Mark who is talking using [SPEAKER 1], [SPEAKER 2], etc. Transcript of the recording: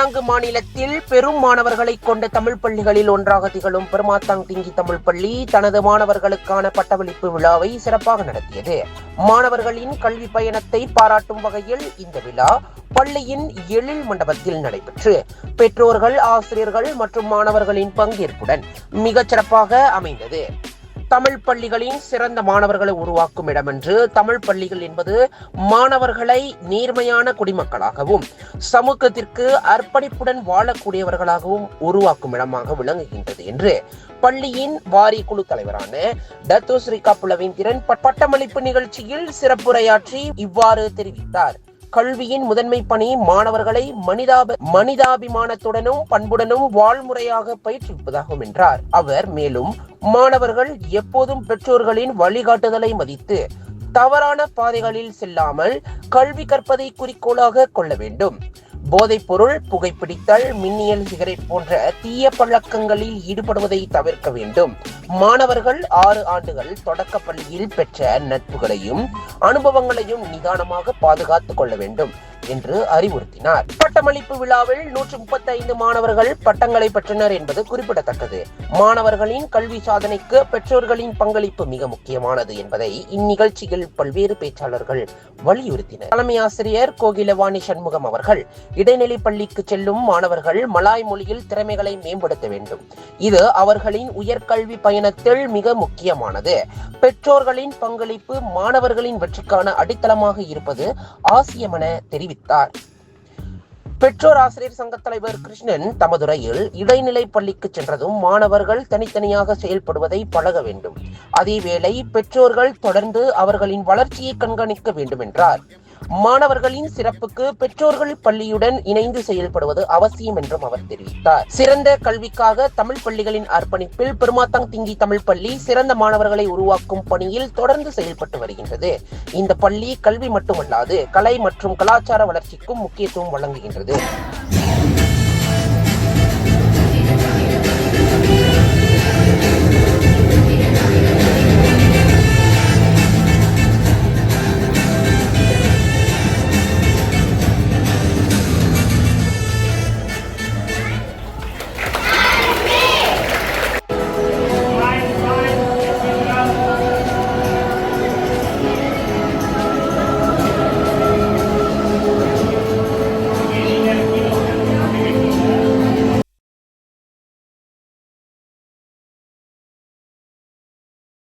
[SPEAKER 1] Penang மாநிலத்தில் பெரும் மாணவர்களை கொண்ட தமிழ் பள்ளிகளில் ஒன்றாக திகழும் பெருமாத்தாங் திங்கி தமிழ் பள்ளி தனது மாணவர்களுக்கான பட்டமளிப்பு விழாவை சிறப்பாக நடத்தியது. மாணவர்களின் கல்வி பயணத்தை பாராட்டும் வகையில் இந்த விழா பள்ளியின் எழில் மண்டபத்தில் நடைபெற்று பெற்றோர்கள், ஆசிரியர்கள் மற்றும் மாணவர்களின் பங்கேற்புடன் மிகச் சிறப்பாக அமைந்தது. தமிழ் பள்ளிகளின் சிறந்த மாணவர்களை உருவாக்கும் இடம் என்று தமிழ் பள்ளிகள் என்பது மாணவர்களை நேர்மையான குடிமக்களாகவும் சமூகத்திற்கு அர்ப்பணிப்புடன் வாழக்கூடியவர்களாகவும் உருவாக்கும் இடமாக விளங்குகின்றது என்று பள்ளியின் வாரிய குழு தலைவரான டத்தோ ஸ்ரீ புலவேந்திரன் பட்டமளிப்பு நிகழ்ச்சியில் சிறப்புரையாற்றி இவ்வாறு தெரிவித்தார். கல்வியின் முதன்மை பணி மாணவர்களை மனிதாபிமானத்துடனும் பண்புடனும் வாழ்முறையாக பயிற்றுவிப்பதாகும் என்றார். அவர் மேலும் மாணவர்கள் எப்போதும் பெற்றோர்களின் வழிகாட்டுதலை மதித்து தவறான பாதைகளில் செல்லாமல் கல்வி கற்பதை குறிக்கோளாக கொள்ள வேண்டும். போதைப் பொருள், புகைப்பிடித்தல், மின்னியல், சிகரெட் போன்ற தீய பழக்கங்களில் ஈடுபடுவதை தவிர்க்க வேண்டும். மாணவர்கள் 6 ஆண்டுகள் தொடக்க பள்ளியில் பெற்ற நட்புகளையும் அனுபவங்களையும் நிதானமாக பாதுகாத்துக் கொள்ள வேண்டும் என்று அறிவுறுத்தினார். பட்டமளிப்பு விழாவில் 135 மாணவர்கள் பட்டங்களை பெற்றனர் என்பது குறிப்பிடத்தக்கது. மாணவர்களின் கல்வி சாதனைக்கு பெற்றோர்களின் பங்களிப்பு மிக முக்கியமானது என்பதை இந்நிகழ்ச்சியில் பல்வேறு பேச்சாளர்கள் வலியுறுத்தினர். தலைமை ஆசிரியர் கோகிலவாணி சண்முகம் அவர்கள் இடைநிலை பள்ளிக்கு செல்லும் மாணவர்கள் மலாய் மொழியில் திறமைகளை மேம்படுத்த வேண்டும். இது அவர்களின் உயர்கல்வி பயணத்தில் மிக முக்கியமானது. பெற்றோர்களின் பங்களிப்பு மாணவர்களின் வெற்றிக்கான அடித்தளமாக இருப்பது அவசியம் என தெரிவித்தார். பெற்றோர் ஆசிரியர் சங்க தலைவர் கிருஷ்ணன் தமதுரையில் இடைநிலை பள்ளிக்கு சென்றதும் மாணவர்கள் தனித்தனியாக செயல்படுவதை பழக வேண்டும். அதேவேளை பெற்றோர்கள் தொடர்ந்து அவர்களின் வளர்ச்சியை கண்காணிக்க வேண்டும் என்றார். மாணவர்களின் சிறப்புக்கு பெற்றோர்கள் பள்ளியுடன் இணைந்து செயல்படுவது அவசியம் என்றும் அவர் தெரிவித்தார். சிறந்த கல்விக்காக தமிழ் பள்ளிகளின் அர்ப்பணிப்பில் பெருமாத்தாங் திங்கி தமிழ் பள்ளி சிறந்த மாணவர்களை உருவாக்கும் பணியில் தொடர்ந்து செயல்பட்டு வருகின்றது. இந்த பள்ளி கல்வி மட்டுமல்லாது கலை மற்றும் கலாச்சார வளர்ச்சிக்கும் முக்கியத்துவம் வழங்குகின்றது.